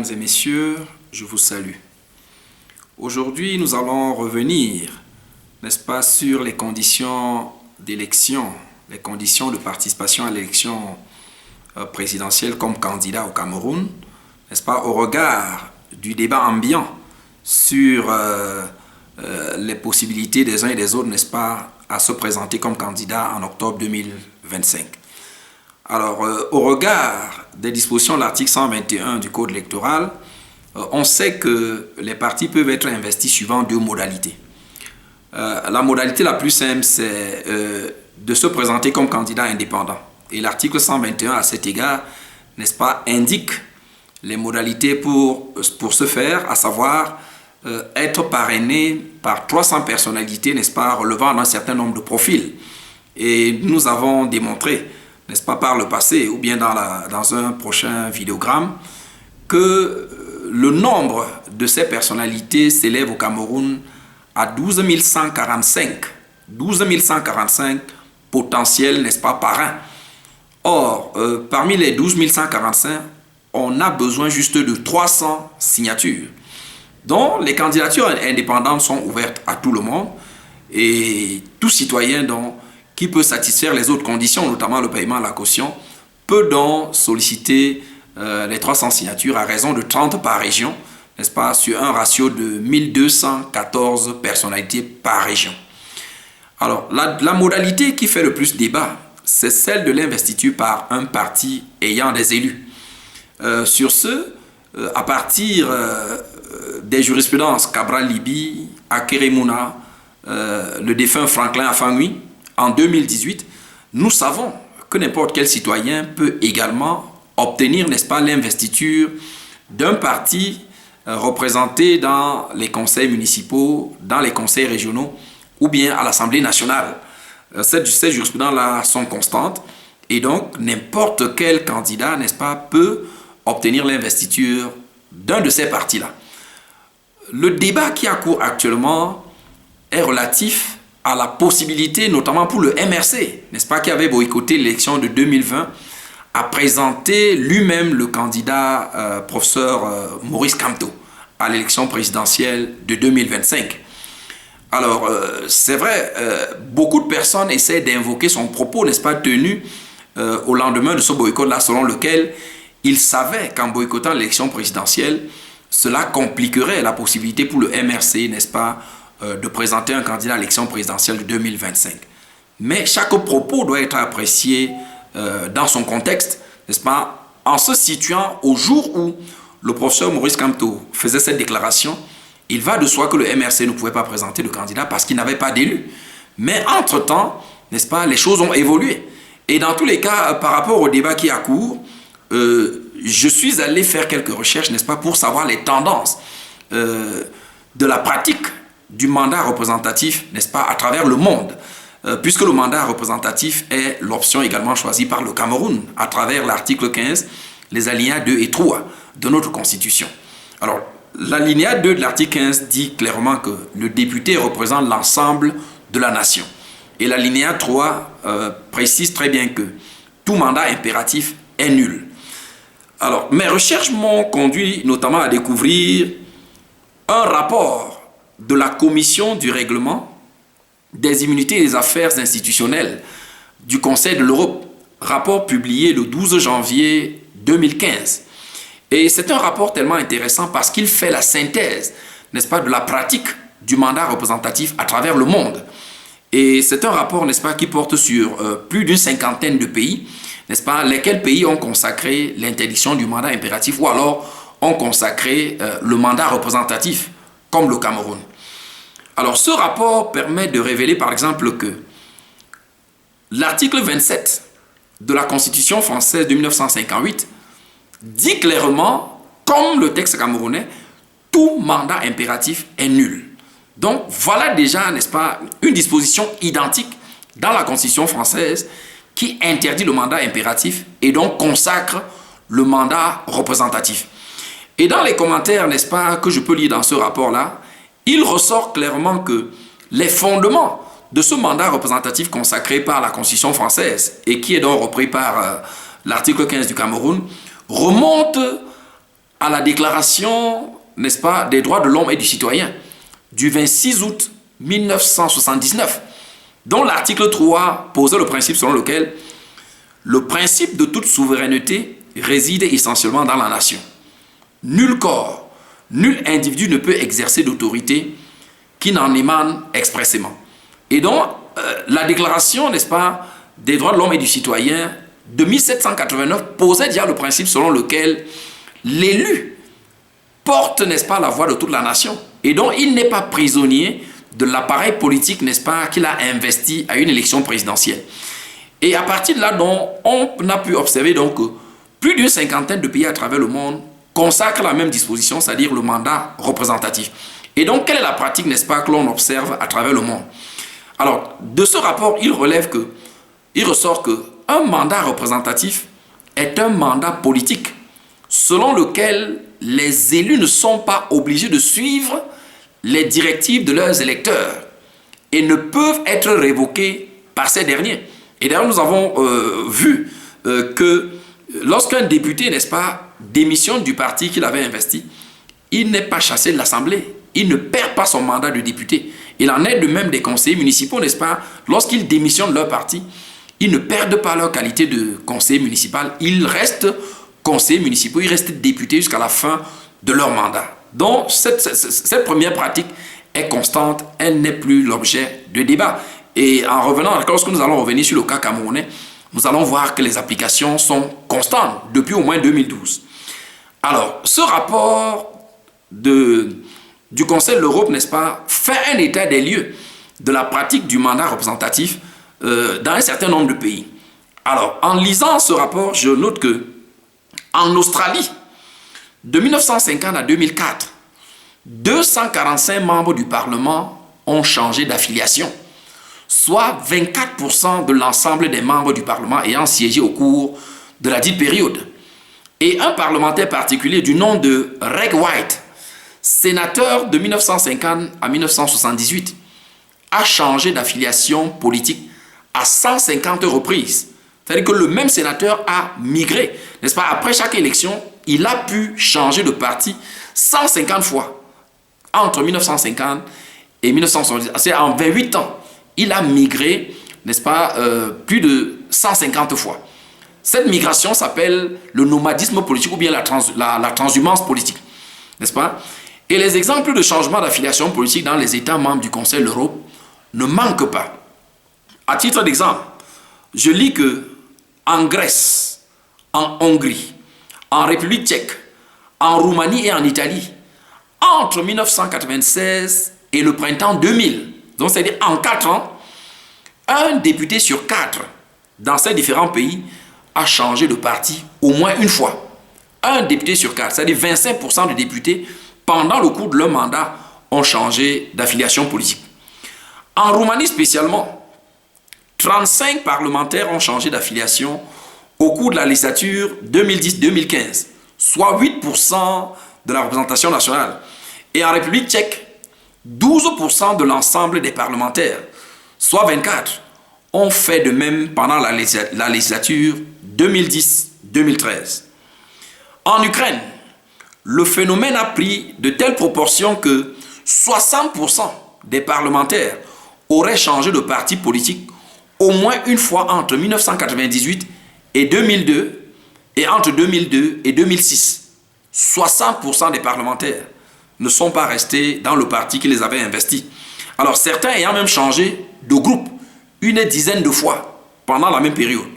Mesdames et messieurs, je vous salue. Aujourd'hui, nous allons revenir, n'est-ce pas, sur les conditions d'élection, les conditions de participation à l'élection présidentielle comme candidat au Cameroun, n'est-ce pas, au regard du débat ambiant sur les possibilités des uns et des autres, n'est-ce pas, à se présenter comme candidat en octobre 2025. Alors, au regard des dispositions de l'article 121 du Code électoral, on sait que les partis peuvent être investis suivant deux modalités. La modalité la plus simple, c'est de se présenter comme candidat indépendant. Et l'article 121, à cet égard, n'est-ce pas, indique les modalités pour ce faire, à savoir être parrainé par 300 personnalités, n'est-ce pas, relevant d'un certain nombre de profils. Et nous avons démontré, n'est-ce pas, par le passé, ou bien dans un prochain vidéogramme, que le nombre de ces personnalités s'élève au Cameroun à 12 145. 12 145 potentiels, n'est-ce pas, parrains. Or, parmi les 12 145, on a besoin juste de 300 signatures. Donc, les candidatures indépendantes sont ouvertes à tout le monde et tout citoyen qui peut satisfaire les autres conditions, notamment le paiement à la caution, peut donc solliciter les 300 signatures à raison de 30 par région, n'est-ce pas, sur un ratio de 1214 personnalités par région. Alors, la modalité qui fait le plus débat, c'est celle de l'investiture par un parti ayant des élus. Sur ce, à partir des jurisprudences Cabral Libi, Akeremouna, le défunt Franklin Afangui, en 2018, nous savons que n'importe quel citoyen peut également obtenir, n'est-ce pas, l'investiture d'un parti représenté dans les conseils municipaux, dans les conseils régionaux ou bien à l'Assemblée nationale. Ces jurisprudences-là sont constantes et donc n'importe quel candidat, n'est-ce pas, peut obtenir l'investiture d'un de ces partis-là. Le débat qui a cours actuellement est relatif à la possibilité, notamment pour le MRC, n'est-ce pas, qui avait boycotté l'élection de 2020, à présenter lui-même le candidat professeur Maurice Kamto à l'élection présidentielle de 2025. Alors, c'est vrai, beaucoup de personnes essaient d'invoquer son propos, n'est-ce pas, tenu au lendemain de ce boycott-là, selon lequel il savait qu'en boycottant l'élection présidentielle, cela compliquerait la possibilité pour le MRC, n'est-ce pas, de présenter un candidat à l'élection présidentielle de 2025. Mais chaque propos doit être apprécié dans son contexte, n'est-ce pas, en se situant au jour où le professeur Maurice Kamto faisait cette déclaration. Il va de soi que le MRC ne pouvait pas présenter le candidat parce qu'il n'avait pas d'élu. Mais entre-temps, n'est-ce pas, les choses ont évolué. Et dans tous les cas, par rapport au débat qui a cours, je suis allé faire quelques recherches, n'est-ce pas, pour savoir les tendances de la pratique du mandat représentatif, n'est-ce pas, à travers le monde, puisque le mandat représentatif est l'option également choisie par le Cameroun à travers l'article 15, les alinéas 2 et 3 de notre Constitution. Alors, l'alinéa 2 de l'article 15 dit clairement que le député représente l'ensemble de la nation. Et l'alinéa 3 précise très bien que tout mandat impératif est nul. Alors, mes recherches m'ont conduit notamment à découvrir un rapport de la Commission du règlement des immunités et des affaires institutionnelles du Conseil de l'Europe, rapport publié le 12 janvier 2015. Et c'est un rapport tellement intéressant parce qu'il fait la synthèse, n'est-ce pas, de la pratique du mandat représentatif à travers le monde. Et c'est un rapport, n'est-ce pas, qui porte sur plus d'une cinquantaine de pays, n'est-ce pas, lesquels pays ont consacré l'interdiction du mandat impératif ou alors ont consacré le mandat représentatif, comme le Cameroun. Alors, ce rapport permet de révéler, par exemple, que l'article 27 de la Constitution française de 1958 dit clairement, comme le texte camerounais, tout mandat impératif est nul. Donc, voilà déjà, n'est-ce pas, une disposition identique dans la Constitution française qui interdit le mandat impératif et donc consacre le mandat représentatif. Et dans les commentaires, n'est-ce pas, que je peux lire dans ce rapport-là, il ressort clairement que les fondements de ce mandat représentatif consacré par la Constitution française et qui est donc repris par l'article 15 du Cameroun remontent à la déclaration, n'est-ce pas, des droits de l'homme et du citoyen du 26 août 1979, dont l'article 3 posait le principe selon lequel le principe de toute souveraineté réside essentiellement dans la nation. Nul corps, nul individu ne peut exercer d'autorité qui n'en émane expressément. Et donc, la déclaration, n'est-ce pas, des droits de l'homme et du citoyen de 1789 posait déjà le principe selon lequel l'élu porte, n'est-ce pas, la voix de toute la nation. Et donc, il n'est pas prisonnier de l'appareil politique, n'est-ce pas, qu'il a investi à une élection présidentielle. Et à partir de là, donc, on a pu observer donc, que plus d'une cinquantaine de pays à travers le monde consacrent la même disposition, c'est-à-dire le mandat représentatif. Et donc, quelle est la pratique, n'est-ce pas, que l'on observe à travers le monde? Alors, de ce rapport, il ressort qu'un mandat représentatif est un mandat politique selon lequel les élus ne sont pas obligés de suivre les directives de leurs électeurs et ne peuvent être révoqués par ces derniers. Et d'ailleurs, nous avons vu que lorsqu'un député, n'est-ce pas, démissionne du parti qu'il avait investi, il n'est pas chassé de l'Assemblée. Il ne perd pas son mandat de député. Il en est de même des conseillers municipaux, n'est-ce pas? Lorsqu'ils démissionnent de leur parti, ils ne perdent pas leur qualité de conseiller municipal. Ils restent conseillers municipaux, ils restent députés jusqu'à la fin de leur mandat. Donc, cette première pratique est constante, elle n'est plus l'objet de débat. Et en revenant, lorsque nous allons revenir sur le cas camerounais, nous allons voir que les applications sont constantes depuis au moins 2012. Alors, ce rapport du Conseil de l'Europe, n'est-ce pas, fait un état des lieux de la pratique du mandat représentatif dans un certain nombre de pays. Alors, en lisant ce rapport, je note que en Australie, de 1950 à 2004, 245 membres du Parlement ont changé d'affiliation, soit 24% de l'ensemble des membres du Parlement ayant siégé au cours de la dite période. Et un parlementaire particulier du nom de Reg White, sénateur de 1950 à 1978, a changé d'affiliation politique à 150 reprises. C'est-à-dire que le même sénateur a migré, n'est-ce pas? Après chaque élection, il a pu changer de parti 150 fois. Entre 1950 et 1970, c'est en 28 ans, il a migré, n'est-ce pas, plus de 150 fois. Cette migration s'appelle le nomadisme politique ou bien la transhumance politique, n'est-ce pas? Et les exemples de changement d'affiliation politique dans les États membres du Conseil de l'Europe ne manquent pas. À titre d'exemple, je lis que en Grèce, en Hongrie, en République tchèque, en Roumanie et en Italie, entre 1996 et le printemps 2000, donc c'est-à-dire en 4 ans, un député sur 4 dans ces différents pays a changé de parti au moins une fois. Un député sur 4, c'est-à-dire 25% des députés, pendant le cours de leur mandat, ont changé d'affiliation politique. En Roumanie spécialement, 35 parlementaires ont changé d'affiliation au cours de la législature 2010-2015, soit 8% de la représentation nationale. Et en République tchèque, 12% de l'ensemble des parlementaires, soit 24, ont fait de même pendant la législature 2010-2013. En Ukraine, le phénomène a pris de telles proportions que 60% des parlementaires auraient changé de parti politique au moins une fois entre 1998 et 2002 et entre 2002 et 2006. 60% des parlementaires ne sont pas restés dans le parti qui les avait investis. Alors certains ayant même changé de groupe une dizaine de fois pendant la même période.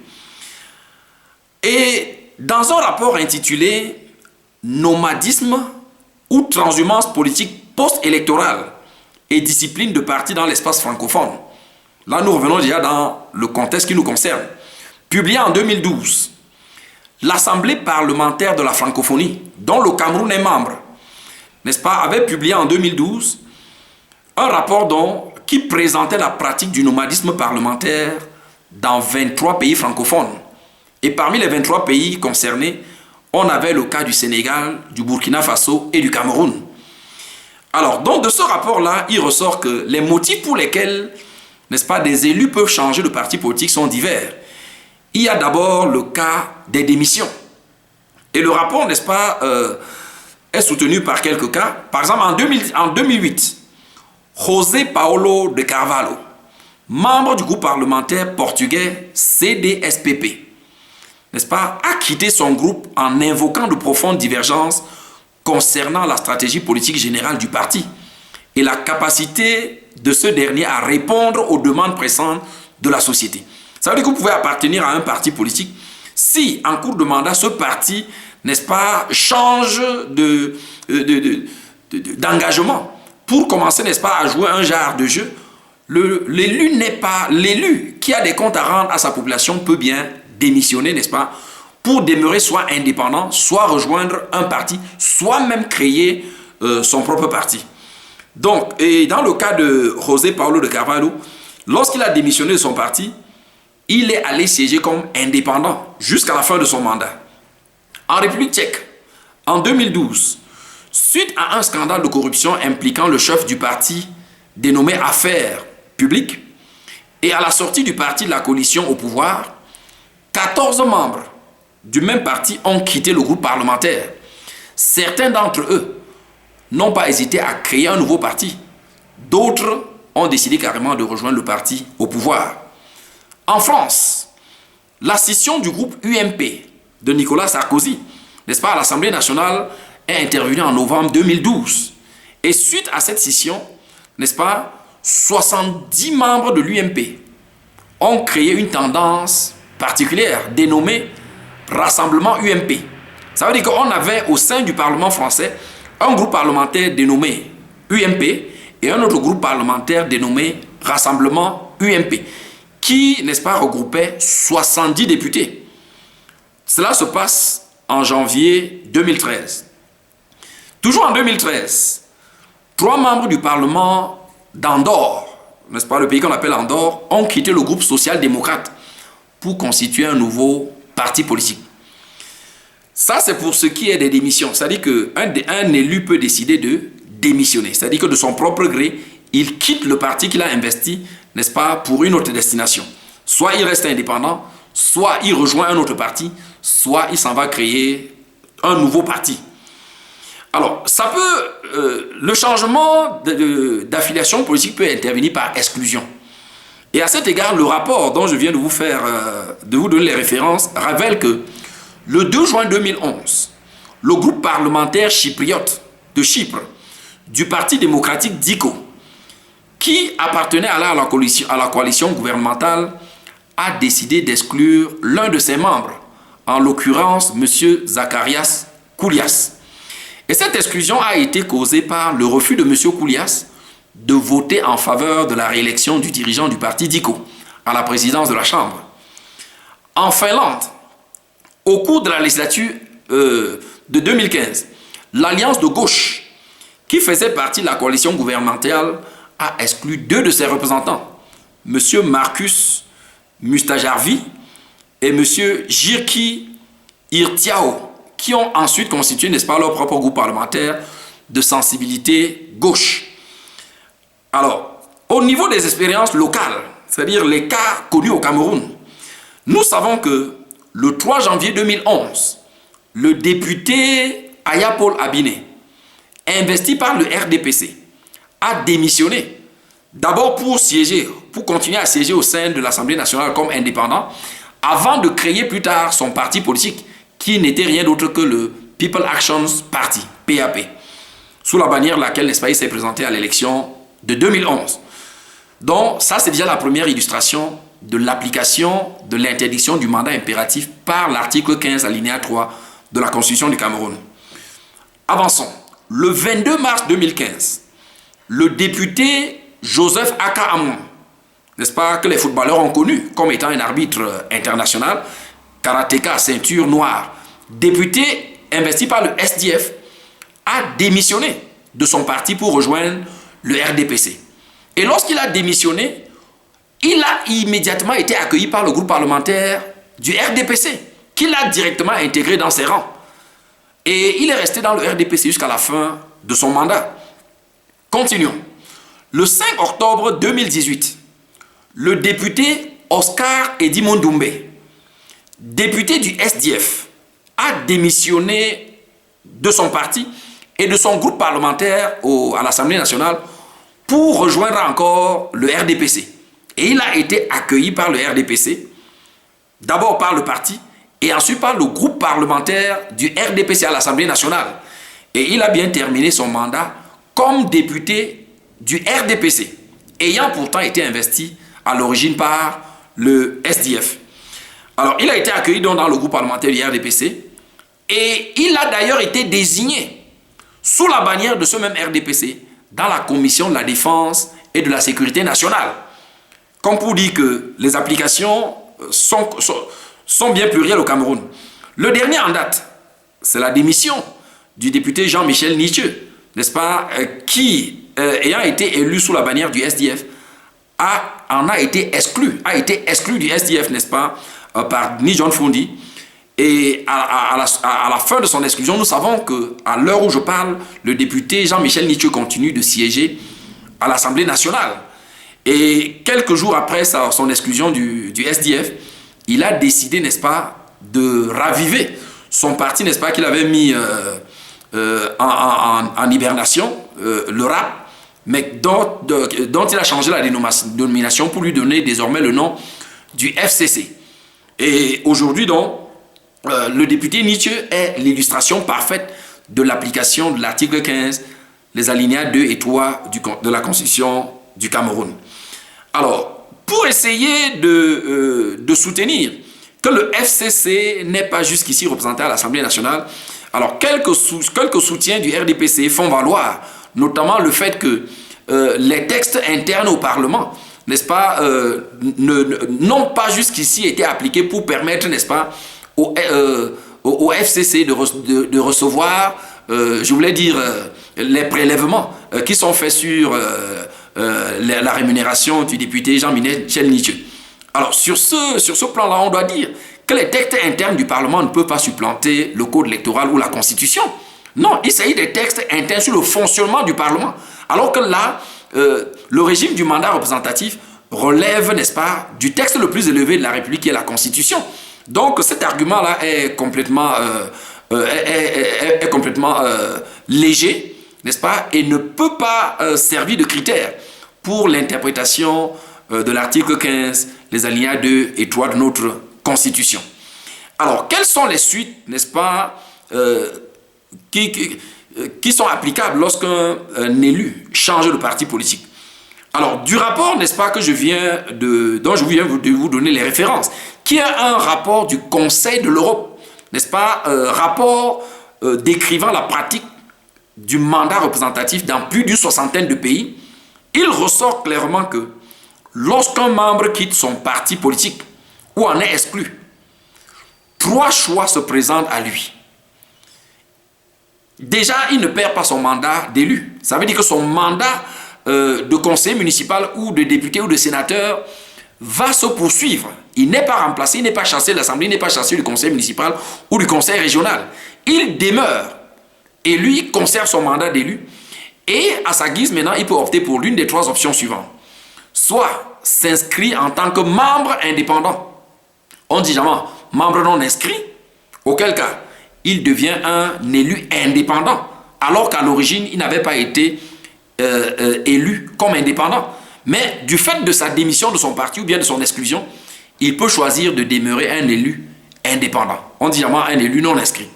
Et dans un rapport intitulé « Nomadisme ou transhumance politique post-électorale et discipline de parti dans l'espace francophone », là nous revenons déjà dans le contexte qui nous concerne, publié en 2012, l'Assemblée parlementaire de la francophonie, dont le Cameroun est membre, n'est-ce pas, avait publié en 2012 un rapport qui présentait la pratique du nomadisme parlementaire dans 23 pays francophones. Et parmi les 23 pays concernés, on avait le cas du Sénégal, du Burkina Faso et du Cameroun. Alors, donc de ce rapport-là, il ressort que les motifs pour lesquels, n'est-ce pas, des élus peuvent changer de parti politique sont divers. Il y a d'abord le cas des démissions. Et le rapport, n'est-ce pas, est soutenu par quelques cas. Par exemple, en 2008, José Paulo de Carvalho, membre du groupe parlementaire portugais CDSPP, n'est-ce pas, a quitté son groupe en invoquant de profondes divergences concernant la stratégie politique générale du parti et la capacité de ce dernier à répondre aux demandes pressantes de la société. Ça veut dire que vous pouvez appartenir à un parti politique si, en cours de mandat, ce parti, n'est-ce pas, change d'engagement pour commencer, n'est-ce pas, à jouer un genre de jeu. L'élu qui a des comptes à rendre à sa population peut bien démissionner, n'est-ce pas, pour demeurer soit indépendant, soit rejoindre un parti, soit même créer son propre parti. Donc, et dans le cas de José Paulo de Carvalho, lorsqu'il a démissionné de son parti, il est allé siéger comme indépendant jusqu'à la fin de son mandat. En République tchèque, en 2012, suite à un scandale de corruption impliquant le chef du parti dénommé Affaires publiques, et à la sortie du parti de la coalition au pouvoir, 14 membres du même parti ont quitté le groupe parlementaire. Certains d'entre eux n'ont pas hésité à créer un nouveau parti. D'autres ont décidé carrément de rejoindre le parti au pouvoir. En France, la scission du groupe UMP de Nicolas Sarkozy, n'est-ce pas, à l'Assemblée nationale, est intervenue en novembre 2012. Et suite à cette scission, n'est-ce pas, 70 membres de l'UMP ont créé une tendance particulière dénommée Rassemblement UMP. Ça veut dire qu'on avait au sein du Parlement français un groupe parlementaire dénommé UMP et un autre groupe parlementaire dénommé Rassemblement UMP, qui, n'est-ce pas, regroupait 70 députés. Cela se passe en janvier 2013. Toujours en 2013, 3 membres du Parlement d'Andorre, n'est-ce pas, le pays qu'on appelle Andorre, ont quitté le groupe social-démocrate pour constituer un nouveau parti politique. Ça, c'est pour ce qui est des démissions. C'est-à-dire qu'un élu peut décider de démissionner. C'est-à-dire que de son propre gré, il quitte le parti qu'il a investi, n'est-ce pas, pour une autre destination. Soit il reste indépendant, soit il rejoint un autre parti, soit il s'en va créer un nouveau parti. Alors, ça peut, le changement d'affiliation politique peut intervenir par exclusion. Et à cet égard, le rapport dont je viens de vous donner les références, révèle que le 2 juin 2011, le groupe parlementaire chypriote de Chypre du Parti démocratique DICO, qui appartenait alors à la coalition gouvernementale, a décidé d'exclure l'un de ses membres, en l'occurrence M. Zacharias Koulias. Et cette exclusion a été causée par le refus de M. Koulias de voter en faveur de la réélection du dirigeant du parti DICO à la présidence de la Chambre. En Finlande, au cours de la législature de 2015, l'Alliance de gauche, qui faisait partie de la coalition gouvernementale, a exclu 2 de ses représentants, M. Marcus Mustajarvi et M. Jirki Irtiao, qui ont ensuite constitué, n'est-ce pas, leur propre groupe parlementaire de sensibilité gauche. Alors, au niveau des expériences locales, c'est-à-dire les cas connus au Cameroun, nous savons que le 3 janvier 2011, le député Aya Paul Abiné, investi par le RDPC, a démissionné. D'abord pour continuer à siéger au sein de l'Assemblée nationale comme indépendant, avant de créer plus tard son parti politique, qui n'était rien d'autre que le People Action Party, PAP, sous la bannière de laquelle, n'est-ce pas, il s'est présenté à l'élection de 2011. Donc, ça, c'est déjà la première illustration de l'application de l'interdiction du mandat impératif par l'article 15, alinéa 3 de la Constitution du Cameroun. Avançons. Le 22 mars 2015, le député Joseph Aka Amon, n'est-ce pas, que les footballeurs ont connu comme étant un arbitre international, karatéka, ceinture noire, député investi par le SDF, a démissionné de son parti pour rejoindre le RDPC. Et lorsqu'il a démissionné, il a immédiatement été accueilli par le groupe parlementaire du RDPC, qu'il a directement intégré dans ses rangs. Et il est resté dans le RDPC jusqu'à la fin de son mandat. Continuons. Le 5 octobre 2018, le député Oscar Edimond Doumbé, député du SDF, a démissionné de son parti et de son groupe parlementaire à l'Assemblée nationale pour rejoindre encore le RDPC. Et il a été accueilli par le RDPC, d'abord par le parti, et ensuite par le groupe parlementaire du RDPC à l'Assemblée nationale. Et il a bien terminé son mandat comme député du RDPC, ayant pourtant été investi à l'origine par le SDF. Alors, il a été accueilli donc dans le groupe parlementaire du RDPC et il a d'ailleurs été désigné sous la bannière de ce même RDPC dans la commission de la défense et de la sécurité nationale. Comme pour dire que les applications sont bien plurielles au Cameroun. Le dernier en date, c'est la démission du député Jean-Michel Nithieu, n'est-ce pas, qui, ayant été élu sous la bannière du SDF, a été exclu du SDF, n'est-ce pas, par Ni John Fundi. Et à la fin de son exclusion, nous savons qu'à l'heure où je parle, le député Jean-Michel Nithieu continue de siéger à l'Assemblée nationale. Et quelques jours après son exclusion du SDF, il a décidé, n'est-ce pas, de raviver son parti, n'est-ce pas, qu'il avait mis en hibernation, le RAP, mais dont il a changé la dénomination pour lui donner désormais le nom du FCC. Et aujourd'hui, donc, le député Nithieu est l'illustration parfaite de l'application de l'article 15, les alinéas 2 et 3 de la Constitution du Cameroun. Alors, pour essayer de soutenir que le FCC n'est pas jusqu'ici représenté à l'Assemblée nationale, alors quelques soutiens du RDPC font valoir notamment le fait que les textes internes au Parlement, n'est-ce pas, n'ont pas jusqu'ici été appliqués pour permettre, n'est-ce pas, au FCC de recevoir, je voulais dire, les prélèvements qui sont faits sur la rémunération du député Jean-Michel Nithieu. Alors, sur ce plan-là, on doit dire que les textes internes du Parlement ne peuvent pas supplanter le code électoral ou la Constitution. Non, il s'agit des textes internes sur le fonctionnement du Parlement. Alors que là, le régime du mandat représentatif relève, n'est-ce pas, du texte le plus élevé de la République qui est la Constitution. Donc cet argument-là est complètement, léger, n'est-ce pas, et ne peut pas servir de critère pour l'interprétation de l'article 15, les alinéas 2 et 3 de notre Constitution. Alors, quelles sont les suites, n'est-ce pas, qui sont applicables lorsqu'un élu change de parti politique? Alors, du rapport, n'est-ce pas, dont je viens de vous donner les références, qui est un rapport du Conseil de l'Europe, n'est-ce pas, rapport décrivant la pratique du mandat représentatif dans plus d'une soixantaine de pays, il ressort clairement que lorsqu'un membre quitte son parti politique ou en est exclu, 3 choix se présentent à lui. Déjà, il ne perd pas son mandat d'élu. Ça veut dire que son mandat de conseiller municipal ou de député ou de sénateur va se poursuivre. Il n'est pas remplacé, il n'est pas chassé de l'Assemblée, il n'est pas chassé du conseil municipal ou du conseil régional. Il demeure et lui conserve son mandat d'élu et à sa guise maintenant, il peut opter pour l'une des 3 options suivantes. Soit s'inscrit en tant que membre indépendant. On dit jamais membre non inscrit, auquel cas il devient un élu indépendant, alors qu'à l'origine, il n'avait pas été élu comme indépendant. Mais du fait de sa démission de son parti ou bien de son exclusion, il peut choisir de demeurer un élu indépendant. On dit jamais un élu non inscrit.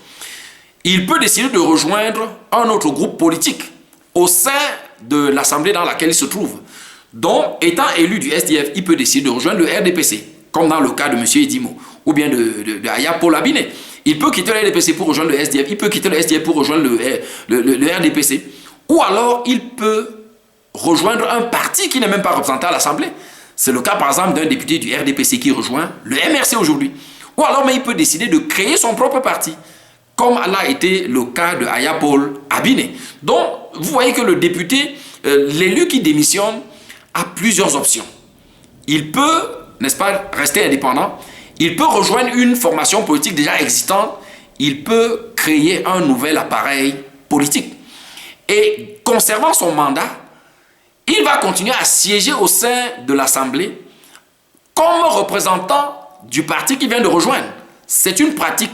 Il peut décider de rejoindre un autre groupe politique au sein de l'Assemblée dans laquelle il se trouve. Donc, étant élu du SDF, il peut décider de rejoindre le RDPC, comme dans le cas de M. Edimo, ou bien de Aya Paul Abiné. Il peut quitter le RDPC pour rejoindre le SDF, il peut quitter le SDF pour rejoindre le RDPC, ou alors il peut rejoindre un parti qui n'est même pas représenté à l'Assemblée. C'est le cas par exemple d'un député du RDPC qui rejoint le MRC aujourd'hui. Ou alors mais il peut décider de créer son propre parti, comme l'a été le cas de Aya Paul Abiné. Donc, vous voyez que le député, l'élu qui démissionne, a plusieurs options. Il peut, n'est-ce pas, rester indépendant. Il peut rejoindre une formation politique déjà existante. Il peut créer un nouvel appareil politique. Et conservant son mandat, il va continuer à siéger au sein de l'Assemblée comme représentant du parti qu'il vient de rejoindre. C'est une pratique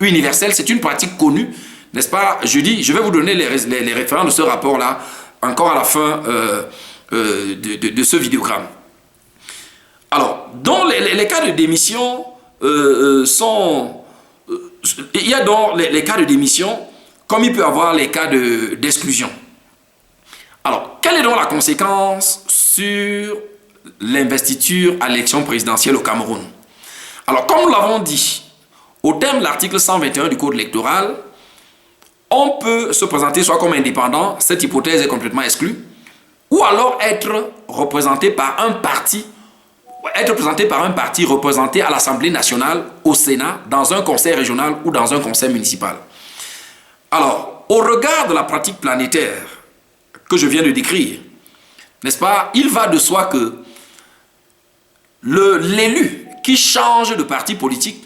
universelle, c'est une pratique connue, n'est-ce pas, je vais vous donner les références de ce rapport-là, encore à la fin de ce vidéogramme. Alors, dans les cas de démission il y a donc les cas de démission, comme il peut y avoir les cas d'exclusion. Alors, quelle est donc la conséquence sur l'investiture à l'élection présidentielle au Cameroun? Alors, comme nous l'avons dit, au terme de l'article 121 du Code électoral, on peut se présenter soit comme indépendant, cette hypothèse est complètement exclue, ou alors être représenté par un parti représenté à l'Assemblée nationale, au Sénat, dans un conseil régional ou dans un conseil municipal. Alors, au regard de la pratique planétaire que je viens de décrire, n'est-ce pas, il va de soi que l'élu qui change de parti politique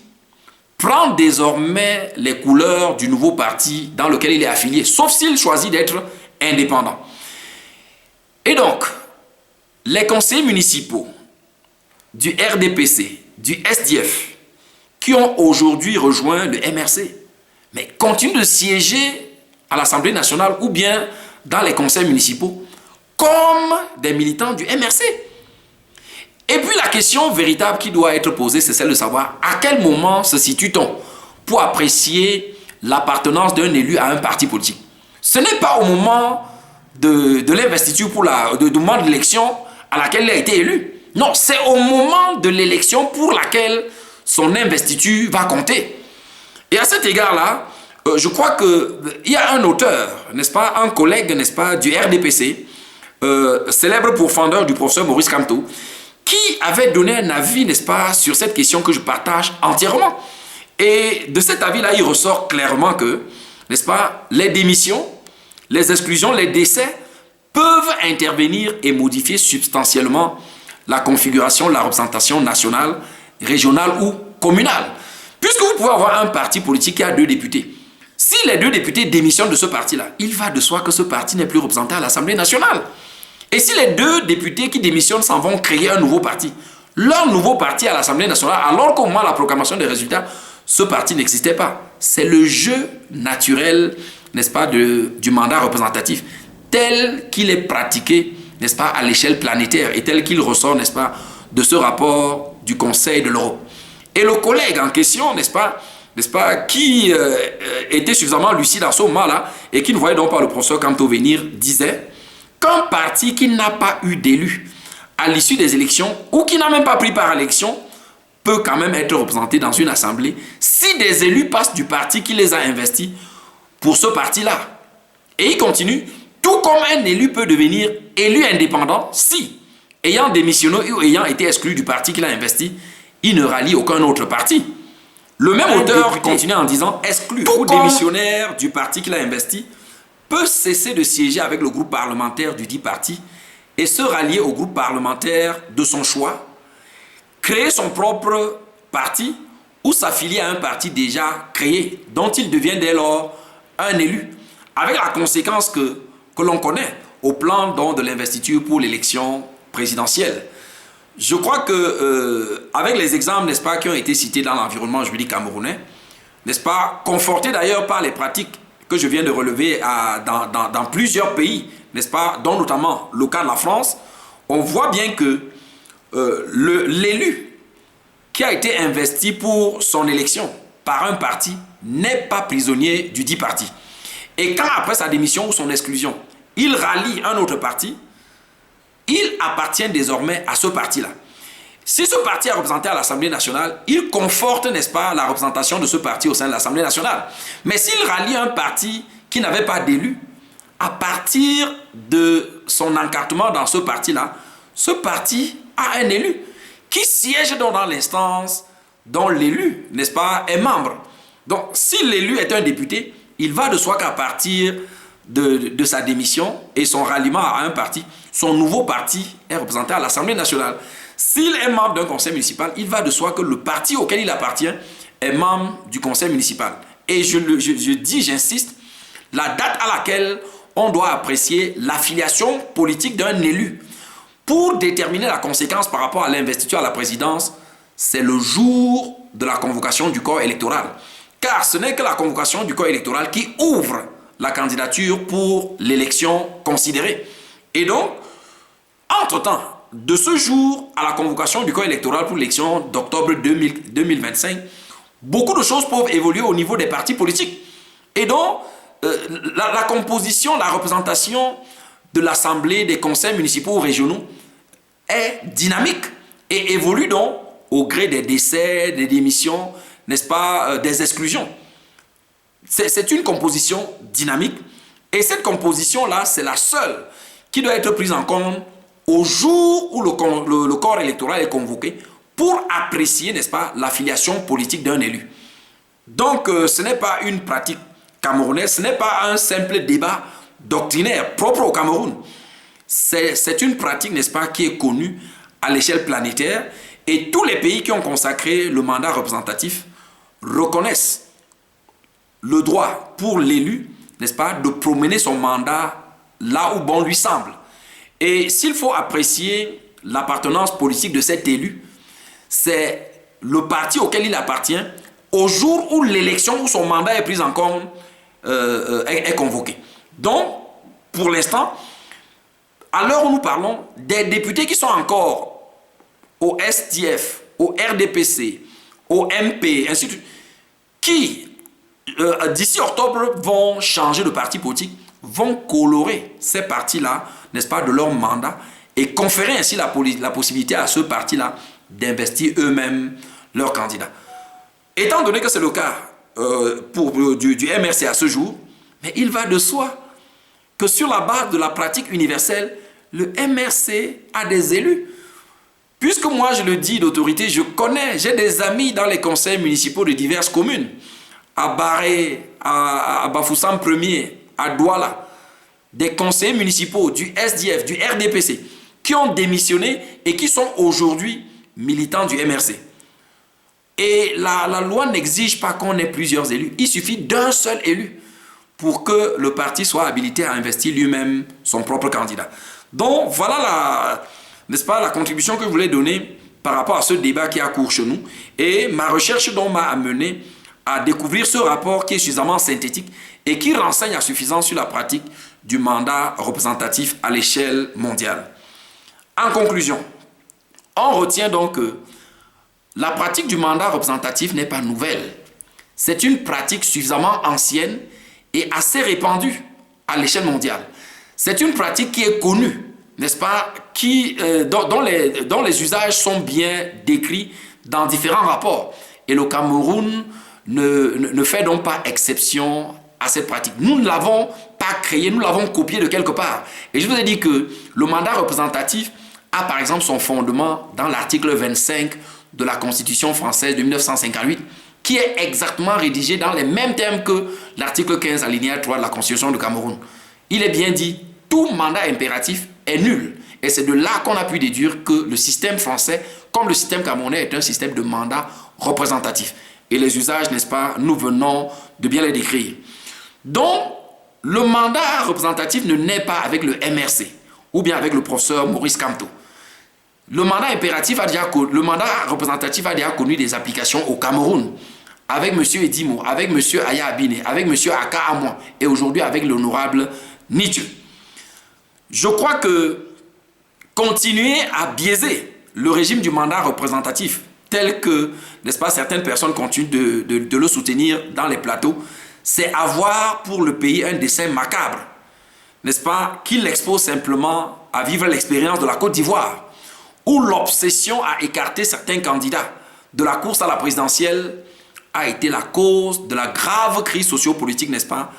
prend désormais les couleurs du nouveau parti dans lequel il est affilié, sauf s'il choisit d'être indépendant. Et donc, les conseillers municipaux du RDPC, du SDF, qui ont aujourd'hui rejoint le MRC, mais continuent de siéger à l'Assemblée nationale ou bien dans les conseils municipaux comme des militants du MRC. Et puis la question véritable qui doit être posée, c'est celle de savoir à quel moment se situe-t-on pour apprécier l'appartenance d'un élu à un parti politique. Ce n'est pas au moment de l'investiture, du moment de l'élection à laquelle il a été élu. Non, c'est au moment de l'élection pour laquelle son investiture va compter. Et à cet égard-là, je crois qu'il y a un auteur, n'est-ce pas, un collègue, n'est-ce pas, du RDPC, célèbre pourfendeur du professeur Maurice Kamto, qui avait donné un avis, n'est-ce pas, sur cette question que je partage entièrement. Et de cet avis-là, il ressort clairement que, n'est-ce pas, les démissions, les exclusions, les décès peuvent intervenir et modifier substantiellement la configuration de la représentation nationale, régionale ou communale. Puisque vous pouvez avoir un parti politique qui a 2 députés. Si les 2 députés démissionnent de ce parti-là, il va de soi que ce parti n'est plus représenté à l'Assemblée nationale. Et si les 2 députés qui démissionnent s'en vont créer un nouveau parti, leur nouveau parti à l'Assemblée nationale, alors qu'au moment de la proclamation des résultats, ce parti n'existait pas. C'est le jeu naturel, n'est-ce pas, du mandat représentatif, tel qu'il est pratiqué, n'est-ce pas, à l'échelle planétaire et tel qu'il ressort, n'est-ce pas, de ce rapport du Conseil de l'Europe. Et le collègue en question, n'est-ce pas, qui était suffisamment lucide à ce moment-là et qui ne voyait donc pas le professeur Kamto venir, disait qu'un parti qui n'a pas eu d'élu à l'issue des élections ou qui n'a même pas pris part à l'élection peut quand même être représenté dans une assemblée si des élus passent du parti qui les a investis pour ce parti-là. Et il continue, tout comme un élu peut devenir élu indépendant si, ayant démissionné ou ayant été exclu du parti qu'il a investi, il ne rallie aucun autre parti. Le même auteur continue en disant, exclu ou démissionnaire du parti qu'il a investi peut cesser de siéger avec le groupe parlementaire du dit parti et se rallier au groupe parlementaire de son choix, créer son propre parti ou s'affilier à un parti déjà créé, dont il devient dès lors un élu, avec la conséquence que l'on connaît au plan donc, de l'investiture pour l'élection présidentielle. Je crois que avec les exemples, n'est-ce pas, qui ont été cités dans l'environnement juridique camerounais, n'est-ce pas, confortés d'ailleurs par les pratiques que je viens de relever dans plusieurs pays, n'est-ce pas, dont notamment le cas de la France, on voit bien que l'élu qui a été investi pour son élection par un parti n'est pas prisonnier du dit parti. Et quand après sa démission ou son exclusion, il rallie un autre parti, il appartient désormais à ce parti-là. Si ce parti est représenté à l'Assemblée nationale, il conforte, n'est-ce pas, la représentation de ce parti au sein de l'Assemblée nationale. Mais s'il rallie un parti qui n'avait pas d'élu, à partir de son encartement dans ce parti-là, ce parti a un élu qui siège donc dans l'instance dont l'élu, n'est-ce pas, est membre. Donc, si l'élu est un député, il va de soi qu'à partir de sa démission et son ralliement à un parti, son nouveau parti est représenté à l'Assemblée nationale. S'il est membre d'un conseil municipal, il va de soi que le parti auquel il appartient est membre du conseil municipal. Et j'insiste, la date à laquelle on doit apprécier l'affiliation politique d'un élu pour déterminer la conséquence par rapport à l'investiture à la présidence, c'est le jour de la convocation du corps électoral. car ce n'est que la convocation du corps électoral qui ouvre la candidature pour l'élection considérée. Et donc, entre-temps, de ce jour à la convocation du corps électoral pour l'élection d'octobre 2025, beaucoup de choses peuvent évoluer au niveau des partis politiques. Et donc, la composition, la représentation de l'Assemblée, des conseils municipaux ou régionaux est dynamique et évolue donc au gré des décès, des démissions, n'est-ce pas, des exclusions. C'est une composition dynamique et cette composition-là, c'est la seule qui doit être prise en compte au jour où le corps électoral est convoqué pour apprécier, n'est-ce pas, l'affiliation politique d'un élu. Donc, ce n'est pas une pratique camerounaise, ce n'est pas un simple débat doctrinaire propre au Cameroun. C'est une pratique, n'est-ce pas, qui est connue à l'échelle planétaire et tous les pays qui ont consacré le mandat représentatif reconnaissent le droit pour l'élu, n'est-ce pas, de promener son mandat là où bon lui semble. Et s'il faut apprécier l'appartenance politique de cet élu, c'est le parti auquel il appartient au jour où l'élection, où son mandat est pris en compte, est convoqué. Donc, pour l'instant, à l'heure où nous parlons, des députés qui sont encore au SDF, au RDPC, au MP, ainsi de suite, qui, d'ici octobre, vont changer de parti politique, vont colorer ces partis-là, n'est-ce pas, de leur mandat et conférer ainsi la possibilité à ce parti-là d'investir eux-mêmes leurs candidats. Étant donné que c'est le cas du MRC à ce jour, mais il va de soi que sur la base de la pratique universelle, le MRC a des élus. Puisque moi, je le dis d'autorité, je connais, j'ai des amis dans les conseils municipaux de diverses communes, à Barré, à Bafoussam 1er, à Douala, des conseillers municipaux du SDF, du RDPC, qui ont démissionné et qui sont aujourd'hui militants du MRC. Et la loi n'exige pas qu'on ait plusieurs élus. Il suffit d'un seul élu pour que le parti soit habilité à investir lui-même son propre candidat. Donc voilà n'est-ce pas, la contribution que je voulais donner par rapport à ce débat qui a cours chez nous. Et ma recherche donc m'a amené à découvrir ce rapport qui est suffisamment synthétique et qui renseigne à suffisance sur la pratique du mandat représentatif à l'échelle mondiale. En conclusion, on retient donc que la pratique du mandat représentatif n'est pas nouvelle. C'est une pratique suffisamment ancienne et assez répandue à l'échelle mondiale. C'est une pratique qui est connue, n'est-ce pas, dont les usages sont bien décrits dans différents rapports. Et le Cameroun ne fait donc pas exception à cette pratique. Nous ne l'avons pas créée, nous l'avons copiée de quelque part. Et je vous ai dit que le mandat représentatif a par exemple son fondement dans l'article 25 de la Constitution française de 1958, qui est exactement rédigé dans les mêmes termes que l'article 15 alinéa 3 de la Constitution du Cameroun. Il est bien dit, tout mandat impératif est nul. Et c'est de là qu'on a pu déduire que le système français, comme le système camerounais, est un système de mandat représentatif. Et les usages, n'est-ce pas, nous venons de bien les décrire. Donc, le mandat représentatif ne naît pas avec le MRC ou bien avec le professeur Maurice Kamto. Le mandat représentatif a déjà connu des applications au Cameroun avec M. Edimo, avec M. Aya Abine, avec M. Aka Amouan et aujourd'hui avec l'honorable Nitue. Je crois que continuer à biaiser le régime du mandat représentatif tel que, n'est-ce pas, certaines personnes continuent de le soutenir dans les plateaux, c'est avoir pour le pays un dessein macabre, n'est-ce pas, qui l'expose simplement à vivre l'expérience de la Côte d'Ivoire, où l'obsession à écarter certains candidats de la course à la présidentielle a été la cause de la grave crise sociopolitique, n'est-ce pas,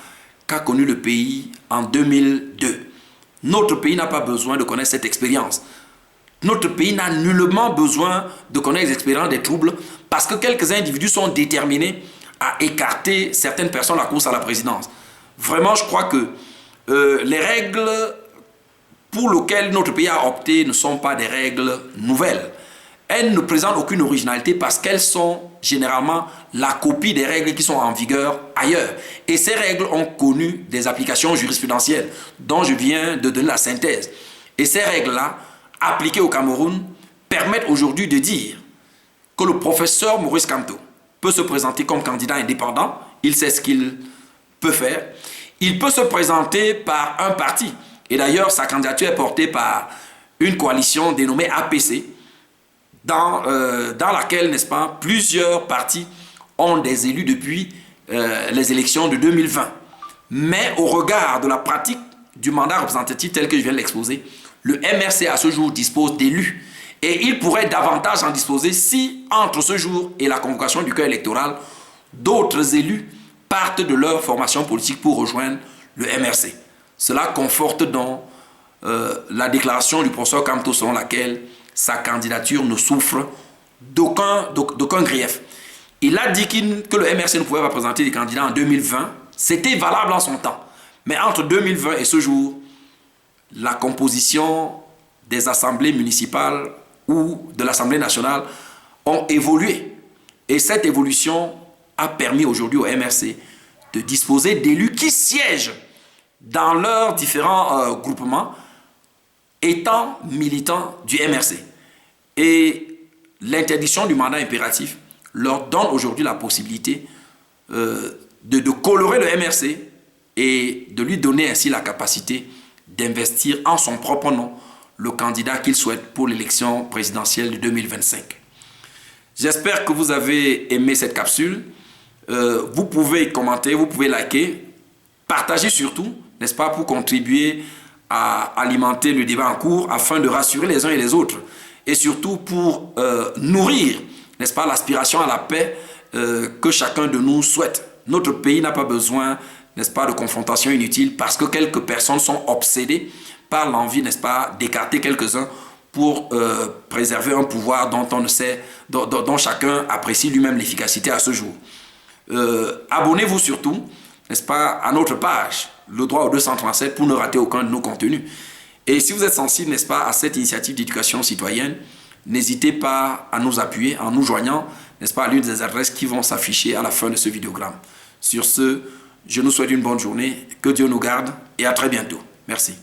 qu'a connue le pays en 2002. Notre pays n'a pas besoin de connaître cette expérience. Notre pays n'a nullement besoin de connaître les expériences des troubles parce que quelques individus sont déterminés à écarter certaines personnes de la course à la présidence. Vraiment, je crois que les règles pour lesquelles notre pays a opté ne sont pas des règles nouvelles. Elles ne présentent aucune originalité parce qu'elles sont généralement la copie des règles qui sont en vigueur ailleurs. Et ces règles ont connu des applications jurisprudentielles dont je viens de donner la synthèse. Et ces règles-là, appliquées au Cameroun, permettent aujourd'hui de dire que le professeur Maurice Kamto, peut se présenter comme candidat indépendant. Il sait ce qu'il peut faire. Il peut se présenter par un parti. Et d'ailleurs, sa candidature est portée par une coalition dénommée APC, dans laquelle, n'est-ce pas, plusieurs partis ont des élus depuis les élections de 2020. Mais au regard de la pratique du mandat représentatif tel que je viens de l'exposer, le MRC à ce jour dispose d'élus. Et il pourrait davantage en disposer si, entre ce jour et la convocation du cœur électoral, d'autres élus partent de leur formation politique pour rejoindre le MRC. Cela conforte donc la déclaration du professeur Kamto selon laquelle sa candidature ne souffre d'aucun grief. Il a dit que le MRC ne pouvait pas présenter des candidats en 2020. C'était valable en son temps. Mais entre 2020 et ce jour, la composition des assemblées municipales ou de l'Assemblée nationale ont évolué. Et cette évolution a permis aujourd'hui au MRC de disposer d'élus qui siègent dans leurs différents groupements étant militants du MRC. Et l'interdiction du mandat impératif leur donne aujourd'hui la possibilité de colorer le MRC et de lui donner ainsi la capacité d'investir en son propre nom le candidat qu'il souhaite pour l'élection présidentielle de 2025. J'espère que vous avez aimé cette capsule. Vous pouvez commenter, vous pouvez liker, partager surtout, n'est-ce pas, pour contribuer à alimenter le débat en cours afin de rassurer les uns et les autres et surtout pour nourrir, n'est-ce pas, l'aspiration à la paix que chacun de nous souhaite. Notre pays n'a pas besoin, n'est-ce pas, de confrontation inutile parce que quelques personnes sont obsédées par l'envie, n'est-ce pas, d'écarter quelques-uns pour préserver un pouvoir dont on ne sait, dont chacun apprécie lui-même l'efficacité à ce jour. Abonnez-vous surtout, n'est-ce pas, à notre page, Le Droit au 237, pour ne rater aucun de nos contenus. Et si vous êtes sensible, n'est-ce pas, à cette initiative d'éducation citoyenne, n'hésitez pas à nous appuyer en nous joignant, n'est-ce pas, à l'une des adresses qui vont s'afficher à la fin de ce vidéogramme. Sur ce, je nous souhaite une bonne journée, que Dieu nous garde et à très bientôt. Merci.